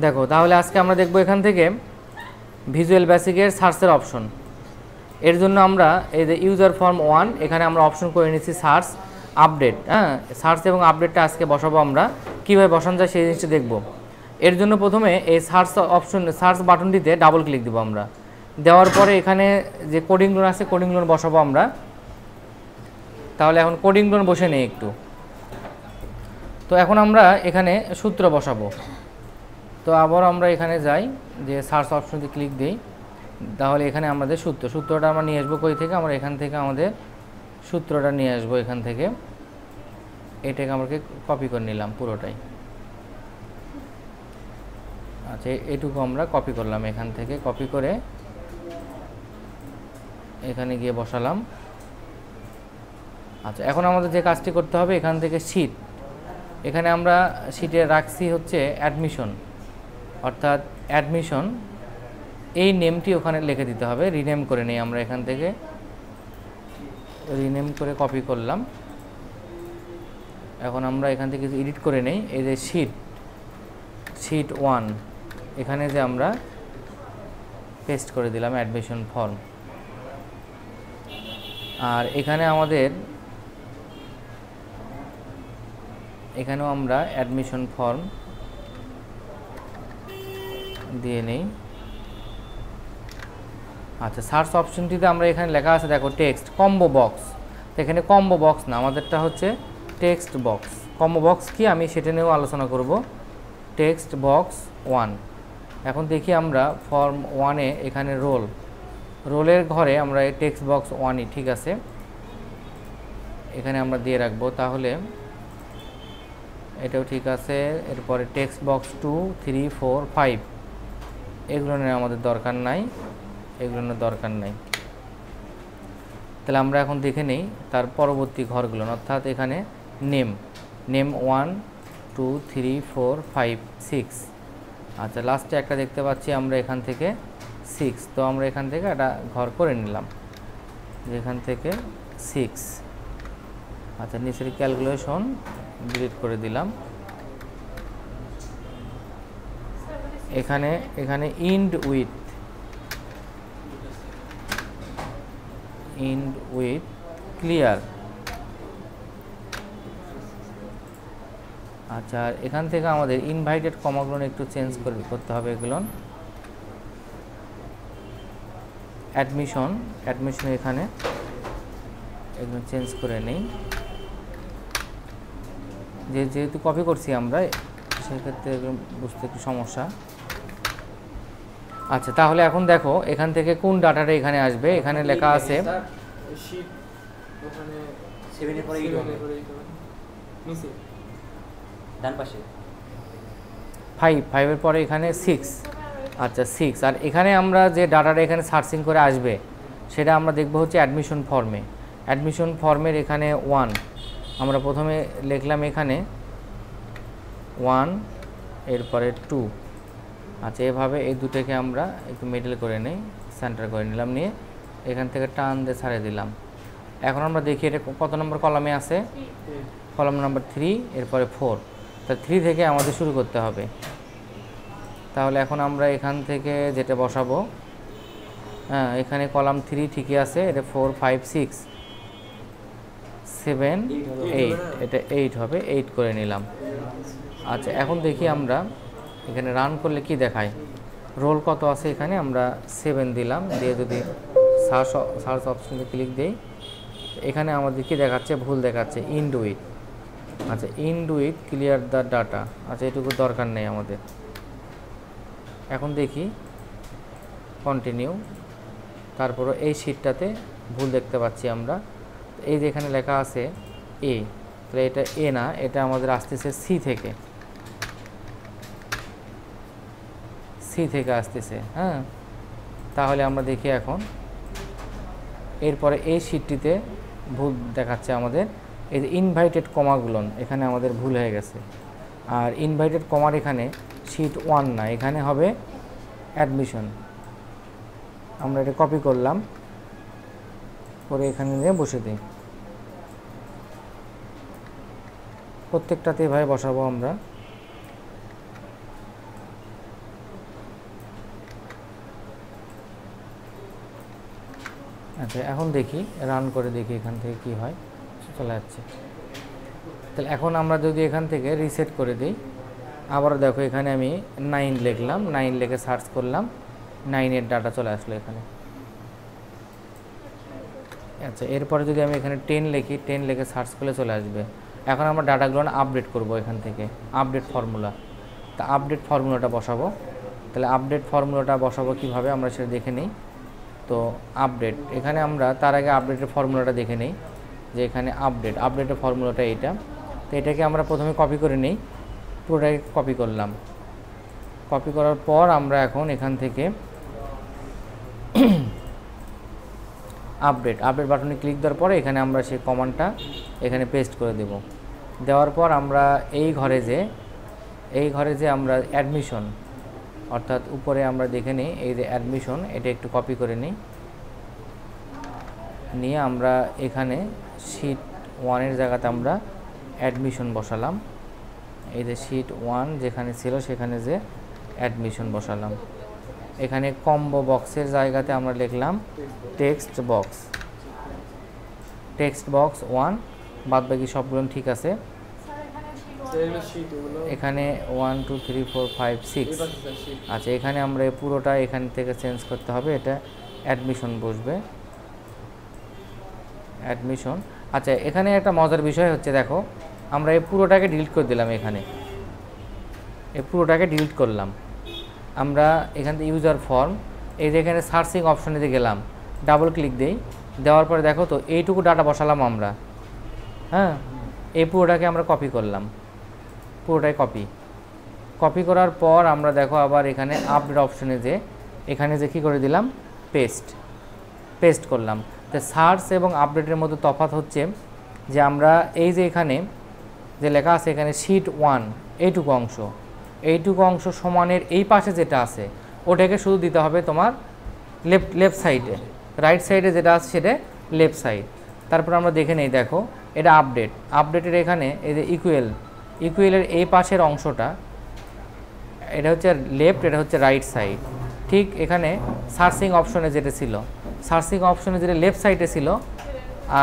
দেখো তাহলে আজকে আমরা দেখব এখান থেকে ভিজুয়াল বেসিকের সার্চের অপশন। এর জন্য আমরা এই যে ইউজার ফর্ম 1 এখানে আমরা অপশন করে নিচ্ছি সার্চ আপডেট। হ্যাঁ, সার্চ এবং আপডেটটা আজকে বসাবো আমরা, কীভাবে বসানো যায় সেই জিনিসটা দেখব। এর জন্য প্রথমে এই সার্চ অপশন সার্চ বাটনটিতে ডাবল ক্লিক দেবো আমরা। দেওয়ার পরে এখানে যে কোডিং লোন আছে কোডিং লোন বসাবো আমরা। তাহলে এখন কোডিং লোন বসে নেই একটু। তো এখন আমরা এখানে সূত্র বসাবো। তো আবার আমরা এখানে যাই, যে সার্চ অপশনটি ক্লিক দিই। তাহলে এখানে আমাদের সূত্রটা আমরা নিয়ে আসবো কই থেকে, আমরা এখান থেকে আমাদের সূত্রটা নিয়ে আসবো এখান থেকে। এটাকে আমাকে কপি করে নিলাম পুরোটাই। আচ্ছা, এটুকু আমরা কপি করলাম, এখান থেকে কপি করে এখানে গিয়ে বসালাম। আচ্ছা, এখন আমাদের যে কাজটি করতে হবে, এখান থেকে শীট, এখানে আমরা শীটে রাখছি হচ্ছে অ্যাডমিশন, অর্থাৎ অ্যাডমিশন এই নেমটি ওখানে লিখে দিতে হবে। রিনেম করে নেই আমরা, এখান থেকে রিনেম করে কপি করলাম। এখন আমরা এখান থেকে কিছু এডিট করে নেই। এই যে শীট 1 এখানে যে আমরা পেস্ট করে দিলাম অ্যাডমিশন ফর্ম। আর এখানে আমাদের এখানেও আমরা অ্যাডমিশন ফর্ম দিয়ে নেই। আচ্ছা, সার্চ অপশনটিতে আমরা এখানে লেখা আছে দেখো টেক্সট কম্বো বক্স। তো এখানে কম্বো বক্স না, আমাদেরটা হচ্ছে টেক্সট বক্স। কম্বো বক্স কি আমি সেটা নিয়েও আলোচনা করব। Text box 1। এখন দেখি আমরা ফর্ম 1-এ এখানে রোলের ঘরে আমরা এই টেক্সট বক্স 1-ই ঠিক আছে, এখানে আমরা দিয়ে রাখবো। তাহলে এটাও ঠিক আছে। এরপরে টেক্সট বক্স 2, 3, 4, 5 এগুলো নিয়ে আমাদের দরকার নাই, তাহলে আমরা এখন দেখে নেই তার পরবর্তী ঘরগুলো, অর্থাৎ এখানে নেম 1, 2, 3, 4, 5, 6। আচ্ছা, লাস্টে একটা দেখতে পাচ্ছি আমরা এখান থেকে 6। তো আমরা এখান থেকে একটা ঘর করে নিলাম, যেখান থেকে 6। আচ্ছা, নিচের ক্যালকুলেশন ডিলিট করে দিলাম। এখানে ইন্ড উইথ ক্লিয়ার। আচ্ছা, এখান থেকে আমাদের ইনভাইটেড কমাগুলো একটু চেঞ্জ করতে হবে। এগুলো অ্যাডমিশন এখানে এগুলো চেঞ্জ করে নেই, যেহেতু কপি করছি আমরা, সেক্ষেত্রে বুঝতে একটু সমস্যা। আচ্ছা, তাহলে এখন দেখো এখান থেকে কোন ডাটাটা এখানে আসবে। এখানে লেখা আছে 5 পরে এখানে 6। আচ্ছা, 6। আর এখানে আমরা যে ডাটাটা এখানে সার্চিং করে আসবে সেটা আমরা দেখব হচ্ছে অ্যাডমিশন ফর্মের এখানে 1 আমরা প্রথমে লিখলাম, এখানে 1 এরপরে 2। আচ্ছা, এভাবে এই দুটোকে আমরা একটু মিডল করে নেই, সেন্টার করে নিলাম, নিয়ে এখান থেকে টান দিয়ে ছাড়িয়ে দিলাম। এখন আমরা দেখি এটা কত নম্বর কলামে আছে, কলাম নাম্বার 3, এরপরে 4। তা 3 থেকে আমাদের শুরু করতে হবে। তাহলে এখন আমরা এখান থেকে যেটা বসাবো, হ্যাঁ, এখানে কলাম 3 ঠিকই আছে, এটা 4, 5, 6, 7, 8, এটা 8 হবে, 8 করে নিলাম। আচ্ছা, এখন দেখি আমরা এখানে রান করলে কি দেখায়, রোল কত আছে। এখানে আমরা 7 দিলাম, দিয়ে যদি সার্চ অপশনে ক্লিক দিই, এখানে আমাদের কি দেখাচ্ছে, ভুল দেখাচ্ছে, ইন্ড উইথ। আচ্ছা, ইন্ড উইথ ক্লিয়ার দ্য ডাটা। আচ্ছা, এটুকু দরকার নেই আমাদের। এখন দেখি কন্টিনিউ, তারপরে এই শীটটাতে ভুল দেখতে পাচ্ছি আমরা। এই যে এখানে লেখা আছে এ, তাহলে এটা এ না, এটা আমাদের আসতেছে সি থেকে আসতেছে। হ্যাঁ, তাহলে আমরা দেখি এখন এরপরে এই শীটটিতে ভুল দেখাচ্ছে আমাদের। এই যে ইনভাইটেড কমাগুলো এখানে আমাদের ভুল হয়ে গেছে। আর ইনভাইটেড কমার এখানে শীট 1 না, এখানে হবে অ্যাডমিশন। আমরা এটা কপি করলাম, করে এখানে নিয়ে বসে দিই। প্রত্যেকটাতে এভাবে বসাবো আমরা। আচ্ছা এখন দেখি, রান করে দেখি এখান থেকে কি হয়, চলে যাচ্ছে। তাহলে এখন আমরা যদি এখান থেকে রিসেট করে দিই, আবারও দেখো এখানে আমি 9 লিখলাম, 9 লিখে সার্চ করলাম, 9-এর ডাটা চলে আসলো এখানে। আচ্ছা এরপরে যদি আমি এখানে 10 লিখি, 10 লিখে সার্চ করলে চলে আসবে। এখন আমরা ডাটাগুলো আপডেট করব এখান থেকে, আপডেট ফর্মুলা। তা আপডেট ফর্মুলাটা বসাবো। তাহলে আপডেট ফর্মুলাটা বসাবো কীভাবে আমরা সেটা দেখে নিই। তো আপডেট, এখানে আমরা তার আগে আপডেটের ফর্মুলাটা দেখে নিই, যে এখানে আপডেটের ফর্মুলাটা এইটা। তো এটাকে আমরা প্রথমে কপি করে নিই, পুরোটাকে কপি করলাম। কপি করার পর আমরা এখন এখান থেকে আপডেট বাটনে ক্লিক দেওয়ার পরে এখানে আমরা সেই কমান্ডটা এখানে পেস্ট করে দেব। দেওয়ার পর আমরা এই ঘরে যে আমরা অ্যাডমিশন, অর্থাৎ উপরে আমরা দেখে নিই এই যে অ্যাডমিশন, এটা একটু কপি করে নিয়ে আমরা এখানে শীট 1-এর জায়গাতে আমরা অ্যাডমিশন বসালাম। এই যে শীট 1 যেখানে ছিল সেখানে যে অ্যাডমিশন বসালাম। এখানে কম্বো বক্সের জায়গাতে আমরা লিখলাম টেক্সট বক্স 1, বাদ বাকি সবগুলো ঠিক আছে। এখানে 1 2 3 4 5 6, আচ্ছা এখানে আমরা পুরোটা এখান থেকে চেঞ্জ করতে হবে, এটা অ্যাডমিশন বসবে, অ্যাডমিশন। আচ্ছা এখানে একটা মজার বিষয় হচ্ছে, দেখো আমরা এই পুরোটাকে ডিলিট করে দিলাম, এখানে এই পুরোটাকে ডিলিট করলাম। আমরা এখান থেকে ইউজার ফর্ম, এই যে এখানে সার্চিং অপশনে গেলাম, ডাবল ক্লিক দেই, দেওয়ার পরে দেখো তো এইটুকু ডাটা বসালাম আমরা, হ্যাঁ এই পুরোটাকে আমরা কপি করলাম, পুরোটাই কপি করার পর আমরা দেখো আবার এখানে আপডেট অপশনে এখানে কী করে দিলাম, পেস্ট করলাম। তো সার্চ এবং আপডেটের মধ্যে তফাৎ হচ্ছে যে আমরা এই যে এখানে যে লেখা আছে এখানে শীট 1 এইটুকু অংশ সমানের এই পাশে যেটা আছে ওটাকে শুধু দিতে হবে তোমার লেফট সাইডে, রাইট সাইডে যেটা আছে সেটা লেফট সাইড। তারপর আমরা দেখে নেই, দেখো এটা আপডেটের এখানে এই যে ইকুয়েলের এই পাশের অংশটা, এটা হচ্ছে লেফট, এটা হচ্ছে রাইট সাইড। ঠিক এখানে সার্চিং অপশনে যেটা ছিল, যেটা লেফট সাইডে ছিল,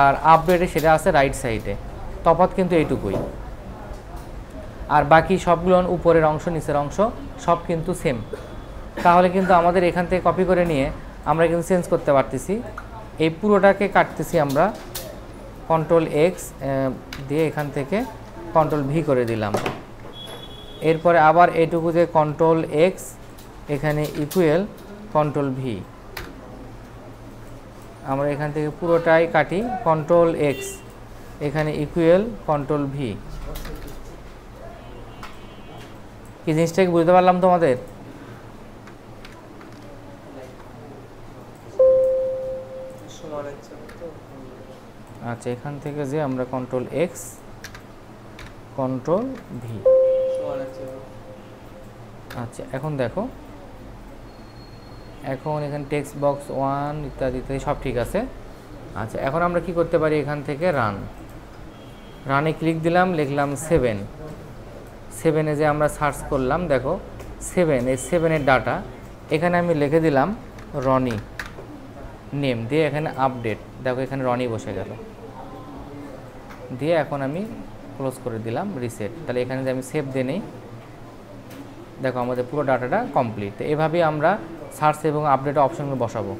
আর আপডেটে সেটা আছে রাইট সাইডে, তফাৎ কিন্তু এইটুকুই। আর বাকি সবগুলো উপরের অংশ নিচের অংশ সব কিন্তু সেম। তাহলে কিন্তু আমাদের এখান থেকে কপি করে নিয়ে আমরা কিন্তু চেঞ্জ করতে পারতেছি। এই পুরোটাকে কাটতেছি আমরা, কন্ট্রোল এক্স দিয়ে এখান থেকে কন্ট্রোল ভি করে দিলাম। এরপরে আবার এইটুকু যে কন্ট্রোল এক্স এখানে ইকুয়েল কন্ট্রোল ভি, আমরা এখান থেকে পুরোটাই কাটি, কন্ট্রোল এক্স এখানে ইকুয়েল কন্ট্রোল ভি। কি জিনিসটা কি বুঝতে পারলাম তোমাদের? আচ্ছা এখান থেকে যে আমরা কন্ট্রোল এক্স কন্ট্রোল ভি, আচ্ছা এখন দেখো, এখন এখানে টেক্সট বক্স 1 ইত্যাদি সব ঠিক আছে। আচ্ছা এখন আমরা কি করতে পারি, এখান থেকে রানে ক্লিক দিলাম, লিখলাম 7 যে আমরা সার্চ করলাম, দেখো 7-এর ডাটা এখানে আমি লিখে দিলাম রনি নেম দিয়ে, এখানে আপডেট, দেখো এখানে রনি বসে গেল, দিয়ে এখন আমি ক্লোজ করে দিলাম রিসেট। তাহলে এখানে যে আমি সেভ দিয়ে নেই, দেখো আমাদের পুরো ডাটাটা কমপ্লিট। এভাবেই আমরা সার্চ এবং আপডেট অপশনগুলো বসাবো।